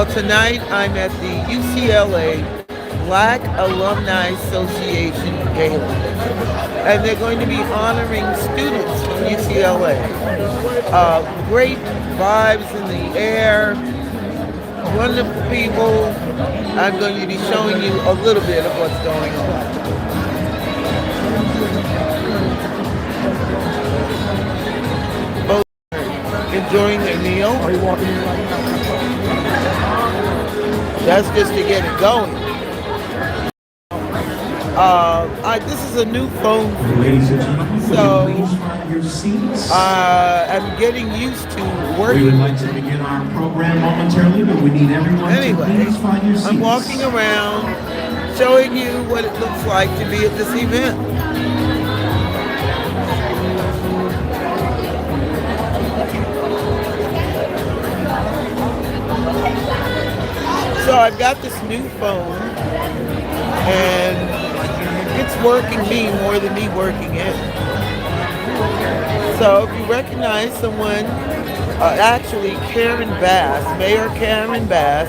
Well, tonight I'm at the UCLA Black Alumni Association Gala, and they're going to be honoring students from UCLA. Great vibes in the air, wonderful people. I'm going to be showing you a little bit of what's going on. Both are enjoying their meal. Are you walking in right now? That's just to get it going. This is a new phone for me, so I'm getting used to working. We would like to begin our program momentarily, but we need everyone to please find your seats. I'm walking around showing you what it looks like to be at this event. So I've got this new phone, and it's working me more than me working it. So if you recognize someone, actually Karen Bass, Mayor Karen Bass,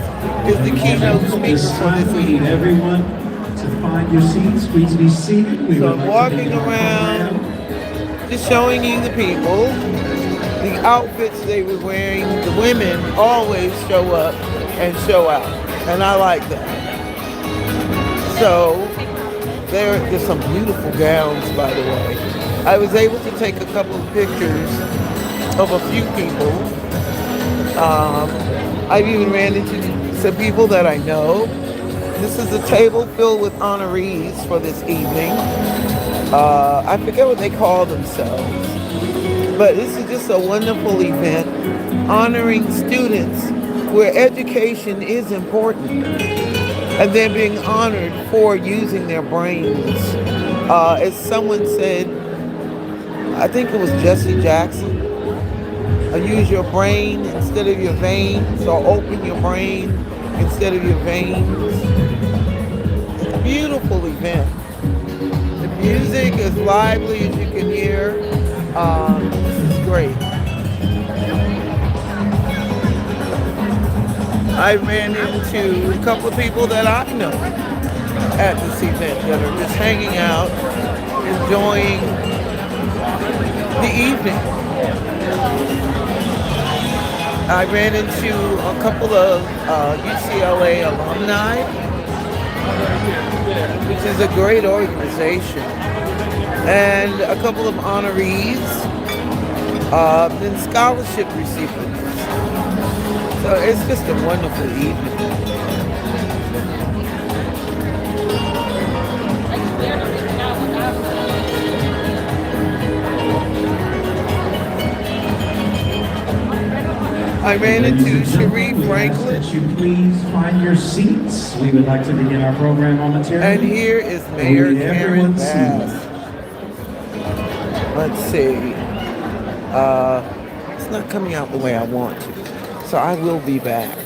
is the keynote speaker for this evening. Everyone to find your seats, please be seated. So I'm walking around, just showing you the people, the outfits they were wearing. The women always show up and show out, and I like that. So there's some beautiful gowns, by the way. I was able to take a couple of pictures of a few people. I've even ran into some people that I know. This is a table filled with honorees for this evening. I forget what they call themselves, but this is just a wonderful event honoring students where education is important, and they're being honored for using their brains. As someone said, I think it was Jesse Jackson, use your brain instead of your veins, or open your brain instead of your veins. It's a beautiful event. The music is lively, as you can hear. This is great. I ran into a couple of people that I know at this event that are just hanging out, enjoying the evening. I ran into a couple of UCLA alumni, which is a great organization, and a couple of honorees, and scholarship recipients. So it's just a wonderful evening. I ran into Cherie Franklin. Would you please find your seats? We would like to begin our program momentarily. And here is Mayor Karen Bass. Let's see. It's not coming out the way I want to. So I will be back.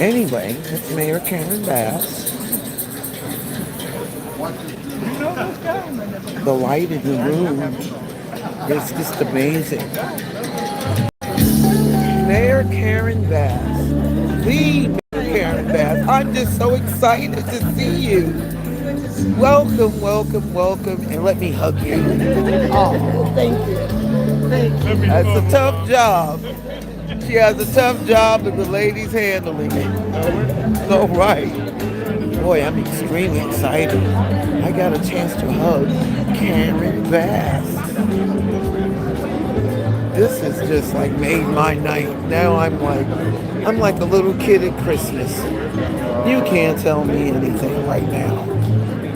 Anyway, it's Mayor Karen Bass. The light in the room is just amazing. Mayor Karen Bass. The Mayor Karen Bass. I'm just so excited to see you. Welcome, welcome, welcome, and let me hug you. Oh, thank you. Thank you. That's a tough job. She has a tough job, and the lady's handling it. All right. Boy, I'm extremely excited. I got a chance to hug Karen Bass. This has just like made my night. Now I'm like a little kid at Christmas. You can't tell me anything right now.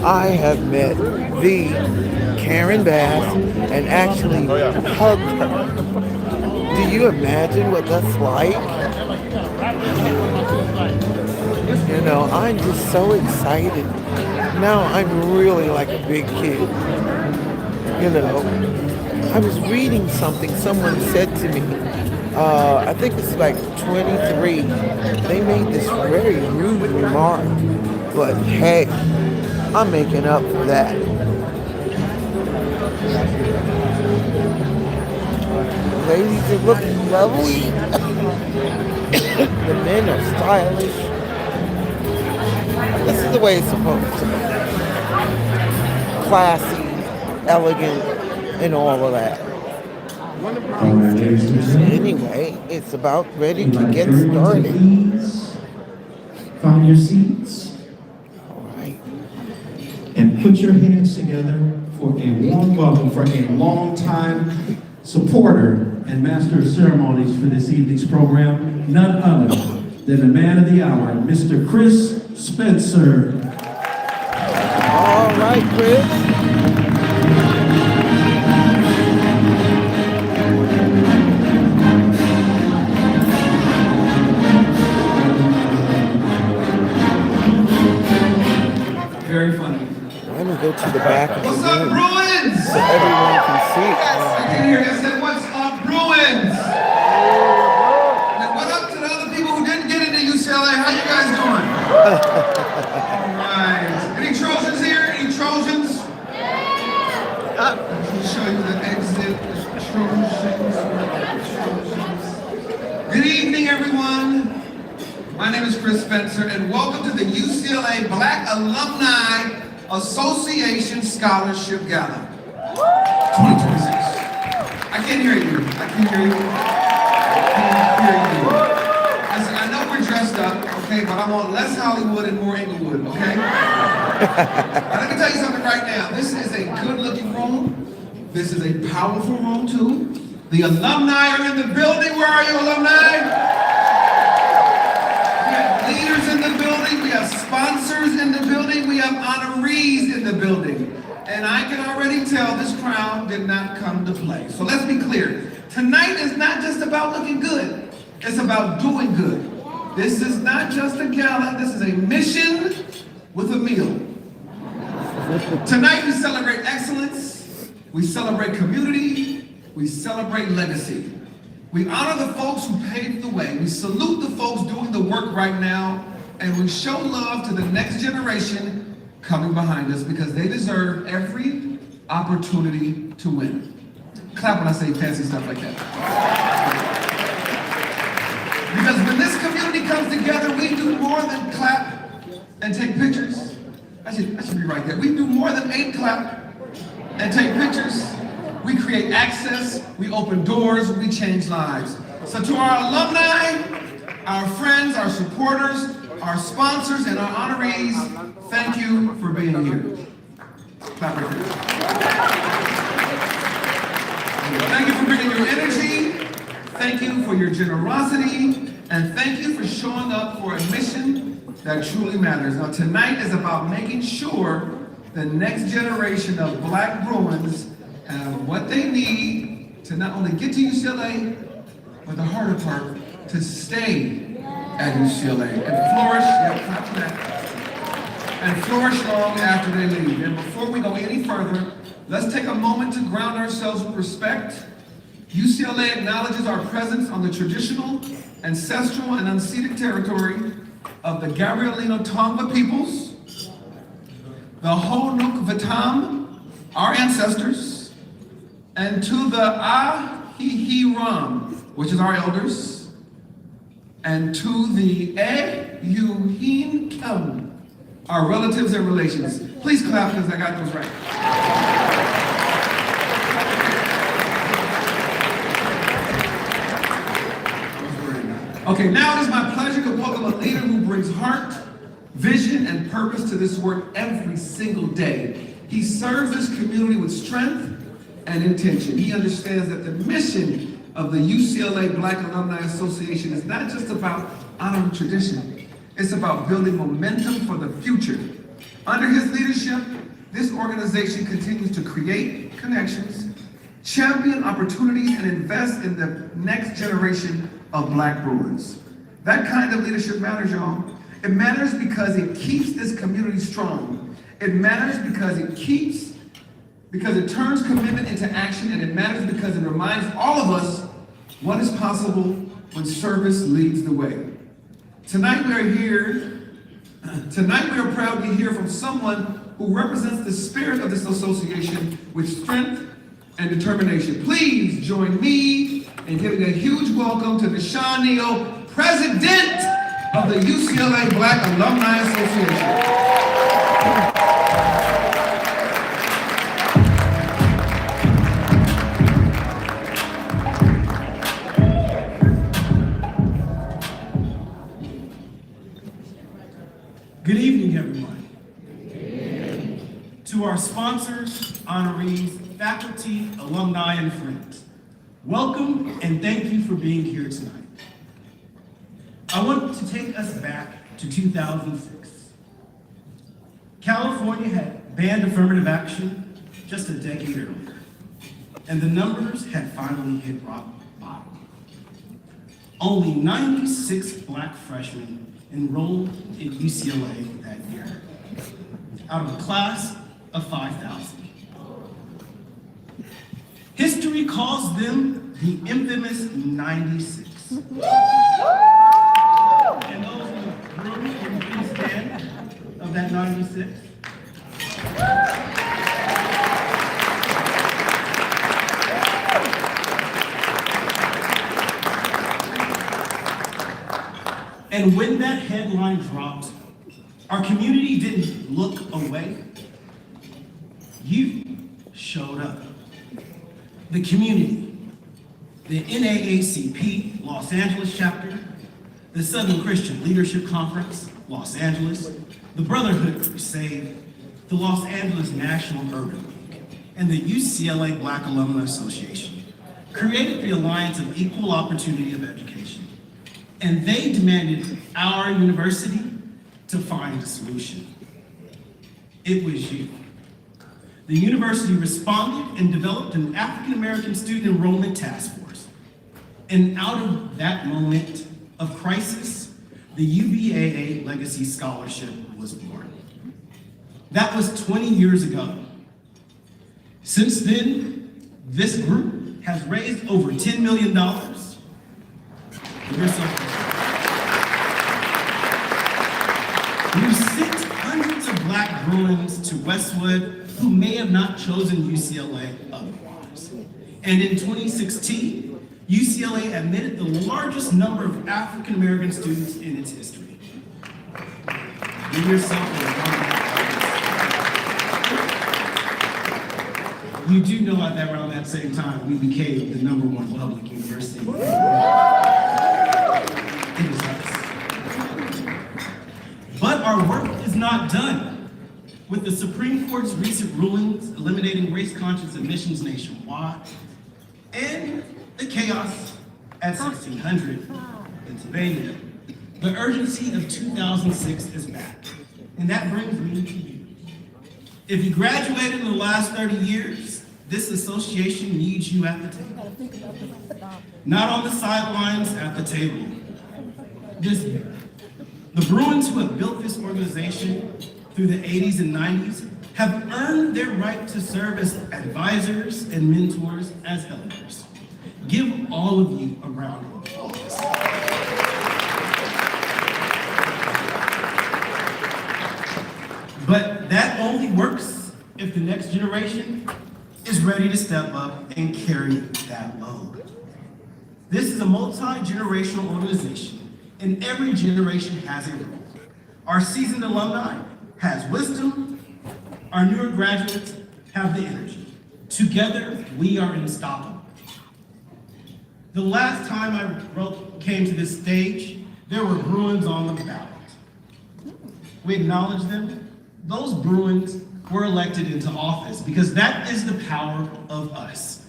I have met the Karen Bass and actually hugged her. Do you imagine what that's like? You know, I'm just so excited. Now I'm really like a big kid. You know, I was reading something someone said to me. I think it's like 23. They made this very rude remark. But hey, I'm making up for that. ladies are looking lovely. The men are stylish. This is the way it's supposed to be. Classy, elegant, and all of that. All right, ladies and gentlemen. Anyway, it's about ready to Like get everyone to started. please find your seats All right. and put your hands together for a warm welcome for a long-time supporter and master of ceremonies for this evening's program, none other than the man of the hour, Mr. Chris Spencer. All right, Chris. Very funny. Let me go to the back of the What's up, room Bruins? so everyone can see. I can hear you. I said, what's up, Bruins? And what up to the other people who didn't get into UCLA? How you guys doing? All right. Any Trojans here? Any Trojans? Let me show you the exit. Trojans. Good evening, everyone. My name is Chris Spencer, and welcome to the UCLA Black Alumni Association Scholarship Gala 2026. I can't hear you. I can't hear you. I can't hear you. Listen, I know we're dressed up, okay, but I want less Hollywood and more Inglewood, okay? Now, let me tell you something right now. This is a good-looking room. This is a powerful room, too. The alumni are in the building. Where are you, alumni? We have leaders in the building. We have sponsors in the building. We have honorees in the building. And I can already tell this crowd did not come to play. So let's be clear. Tonight is not just about looking good. It's about doing good. This is not just a gala. This is a mission with a meal. Tonight we celebrate excellence. We celebrate community. We celebrate legacy. We honor the folks who paved the way. We salute the folks doing the work right now. And we show love to the next generation coming behind us because they deserve every opportunity to win. Clap when I say fancy stuff like that. Because when this community comes together, we do more than clap and take pictures. I should be right there. We do more than clap and take pictures. We create access, we open doors, we change lives. So to our alumni, our friends, our supporters, our sponsors, and our honorees, thank you for being here. Clap right there. Thank you for bringing your energy, thank you for your generosity, and thank you for showing up for a mission that truly matters. Now tonight is about making sure the next generation of Black Bruins have what they need to not only get to UCLA, but the harder part, to stay at UCLA and flourish, clap for that, and flourish long after they leave. And before we go any further, let's take a moment to ground ourselves with respect. UCLA acknowledges our presence on the traditional, ancestral, and unceded territory of the Gabrielino Tongva peoples, the Honuk Vitam, our ancestors, and to the Ahihiram, which is our elders, and to the Eyuhin Kem, our relatives and relations. Please clap because I got those right. Okay, now it is my pleasure to welcome a leader who brings heart, vision, and purpose to this work every single day. He serves this community with strength and intention. He understands that the mission of the UCLA Black Alumni Association is not just about honoring tradition, it's about building momentum for the future. Under his leadership, this organization continues to create connections, champion opportunities, and invest in the next generation of Black Bruins. That kind of leadership matters, y'all. It matters because it keeps this community strong. It matters because it turns commitment into action, and it matters because it reminds all of us what is possible when service leads the way. Tonight we are proud to hear from someone who represents the spirit of this association with strength, and determination. Please join me in giving a huge welcome to Deshaun Neal, President of the UCLA Black Alumni Association. Good evening, everyone. To our sponsors, honorees, faculty, alumni, and friends, welcome and thank you for being here tonight. I want to take us back to 2006. California had banned affirmative action just a decade earlier, and the numbers had finally hit rock bottom. Only 96 Black freshmen enrolled in UCLA that year, out of a class of 5,000. History calls them the infamous 96. And those in the room, can you please stand of that 96? And when that headline dropped, our community didn't look away. You showed up. The community, the NAACP Los Angeles chapter, the Southern Christian Leadership Conference, Los Angeles, the Brotherhood Crusade, the Los Angeles National Urban League, and the UCLA Black Alumni Association created the Alliance of Equal Opportunity of Education. And they demanded our university to find a solution. It was you. The university responded and developed an African American student enrollment task force. And out of that moment of crisis, the UBAA Legacy Scholarship was born. That was 20 years ago. Since then, this group has raised over $10 million. We've sent hundreds of Black Bruins to Westwood who may have not chosen UCLA otherwise. And in 2016, UCLA admitted the largest number of African American students in its history. You yourself were one of that. You do know that around that same time, we became the #1 public university. It is us. But our work is not done. With the Supreme Court's recent rulings eliminating race-conscious admissions nationwide, and the chaos at 1600 Pennsylvania, the urgency of 2006 is back. And that brings me to you. If you graduated in the last 30 years, this association needs you at the table. Not on the sidelines, at the table. This year, the Bruins who have built this organization through the 80s and 90s have earned their right to serve as advisors and mentors as elders. Give all of you a round of applause. But that only works if the next generation is ready to step up and carry that load. This is a multi-generational organization, and every generation has a role. Our seasoned alumni has wisdom, our newer graduates have the energy. Together, we are unstoppable. The last time I came to this stage, there were Bruins on the ballot. We acknowledge them. Those Bruins were elected into office because that is the power of us.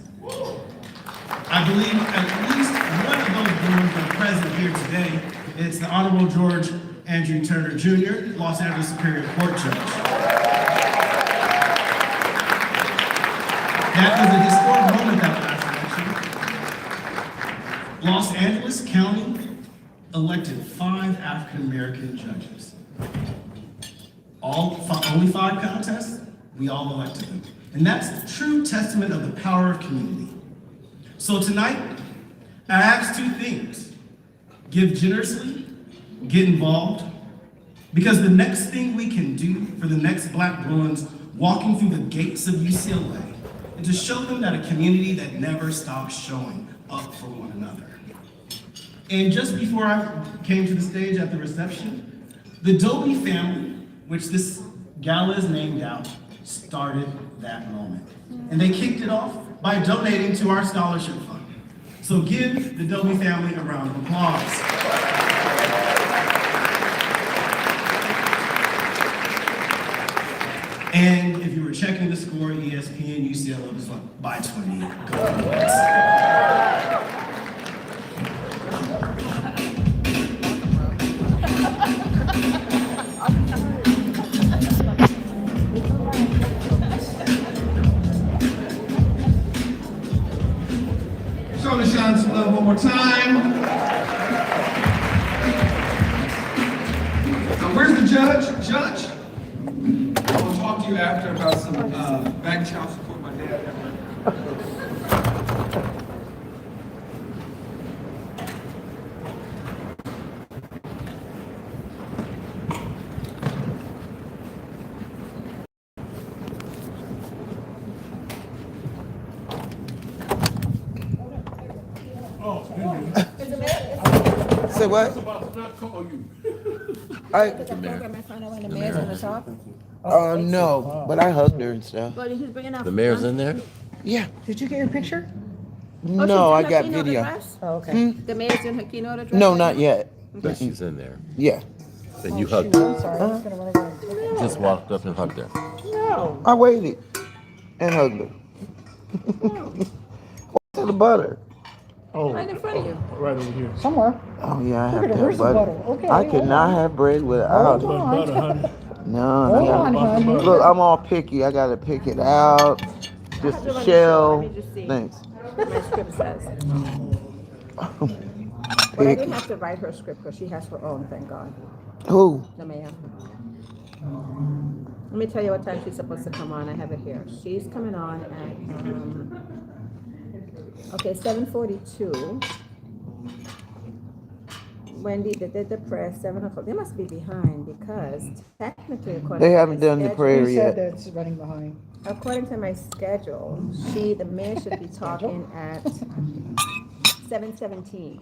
I believe at least one of those Bruins are present here today. It's the Honorable George Andrew Turner Jr., Los Angeles Superior Court Judge. That was a historic moment that last election. Los Angeles County elected 5 African American judges. Only 5 contests, we all elected them. And that's a true testament of the power of community. So tonight, I ask 2 things. Give generously, get involved, because the next thing we can do for the next Black Bruins walking through the gates of UCLA and to show them that a community that never stops showing up for one another. And just before I came to the stage at the reception, the Dobie family, which this gala is named out, started that moment. And they kicked it off by donating to our scholarship fund. So give the Dobie family a round of applause. And if you were checking the score, ESPN, UCLA was up by 20 golden points. Show the Sean some love one more time. Now, where's the judge? Judge? I will talk to you after about some bank child support my dad had. Say what? No, but I hugged her and stuff. The mayor's in there? Yeah. Did you get your picture? No, I got video. Oh, okay. The mayor's doing her keynote address? No, not yet. But she's in there. Yeah. Then you Shoot, hugged I'm her. sorry, I was gonna run over and take it. Just walked up and hugged her. No. I waited and hugged her. What's in the butter? Right in front of you. Somewhere. Oh yeah, I have Look at to it, where's have the butter. butter? Okay, I hold cannot on. have bread without Hold it. on. No, Hold no. on, honey. Look, I'm all picky. I gotta pick it out. Just the shell. Let me just see. Thanks. What my script says. But I Picky. didn't have to write her script because she has her own, thank God, Who? the mayor. Let me tell you what time she's supposed to come on. I have it here. She's coming on at, okay, 7:42. Wendy, they did the prayer, 7 o'clock. They must be behind because technically, according They to haven't my done the schedule- prayer You said yet. that it's running behind. According to my schedule, the mayor should be talking at 7:17.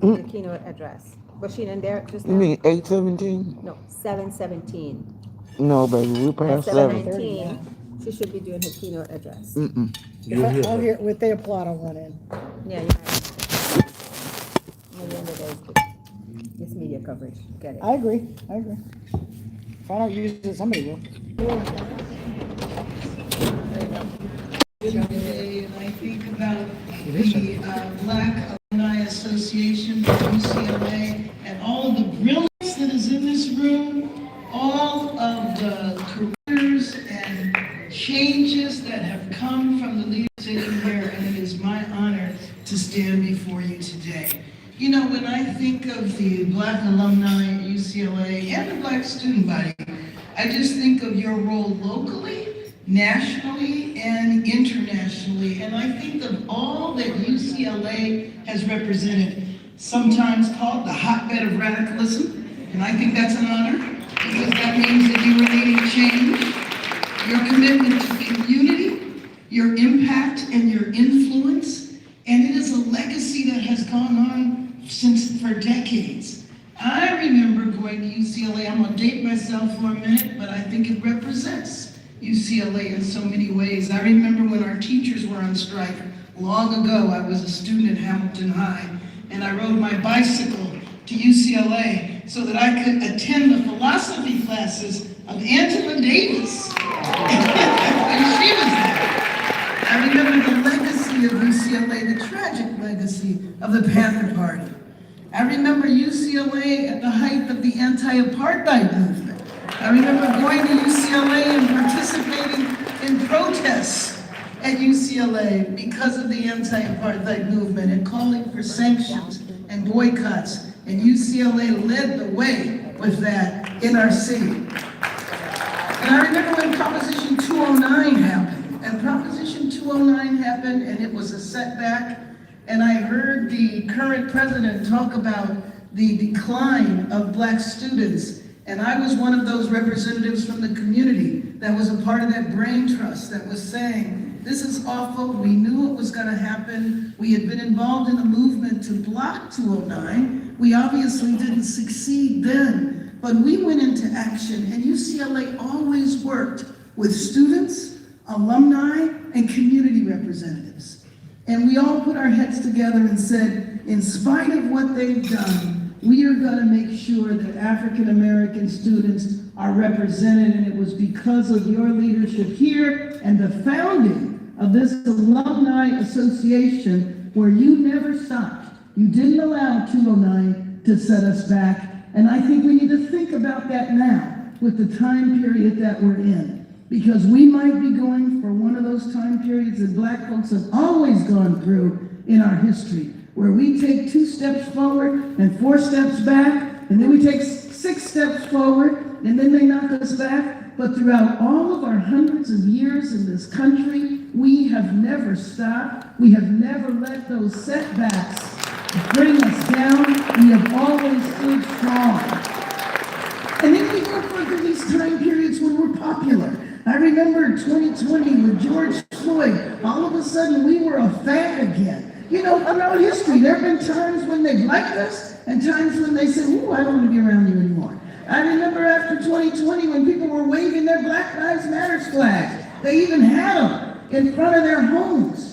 The keynote address. Was she in there just You now? mean 8:17? No, 7:17. No, baby, we At past 7. 7:19, she should be doing her keynote address. I'll hear, with the applaud, I'll run in. Yeah, you have it. At the end of the day, it's media coverage. Get it? I agree. If I don't use it, somebody will. Today, and I think about the Black Alumni Association from UCLA and all of the brilliance that is in this room, all of the careers and changes that have come from the leaders sitting here, and it is my honor to stand before you today. You know, when I think of the Black alumni at UCLA and the Black student body, I just think of your role locally, nationally, and internationally. And I think of all that UCLA has represented, sometimes called the hotbed of radicalism. And I think that's an honor, because that means that you are leading change, your commitment to community, your impact and your influence. And it is a legacy that has gone on for decades. I remember going to UCLA, I'm gonna date myself for a minute, but I think it represents UCLA in so many ways. I remember when our teachers were on strike long ago. I was a student at Hamilton High, and I rode my bicycle to UCLA so that I could attend the philosophy classes of Angela Davis. And she was there. I remember the legacy of UCLA, the tragic legacy of the Panther Party. I remember UCLA at the height of the anti-apartheid movement. I remember going to UCLA and participating in protests at UCLA because of the anti-apartheid movement and calling for sanctions and boycotts. And UCLA led the way with that in our city. And I remember when Proposition 209 happened. And Proposition 209 happened, and it was a setback. And I heard the current president talk about the decline of Black students. And I was one of those representatives from the community that was a part of that brain trust that was saying, This is awful. We knew it was going to happen. We had been involved in a movement to block 209. We obviously didn't succeed then, but we went into action, and UCLA always worked with students, alumni, and community representatives. And we all put our heads together and said, in spite of what they've done, we are going to make sure that African American students are represented, and it was because of your leadership here and the founding of this alumni association where you never stopped. You didn't allow 209 to set us back, and I think we need to think about that now with the time period that we're in, because we might be going for one of those time periods that Black folks have always gone through in our history, where we take 2 steps forward and 4 steps back, and then we take 6 steps forward, and then they knock us back. But throughout all of our hundreds of years in this country, we have never stopped. We have never let those setbacks bring us down. We have always stood strong. And then we go through these time periods when we're popular. I remember 2020 with George Floyd. All of a sudden, we were a fad again. You know, throughout history, there have been times when they've liked us and times when they said, ooh, I don't want to be around you anymore. I remember after 2020 when people were waving their Black Lives Matter flags. They even had them in front of their homes.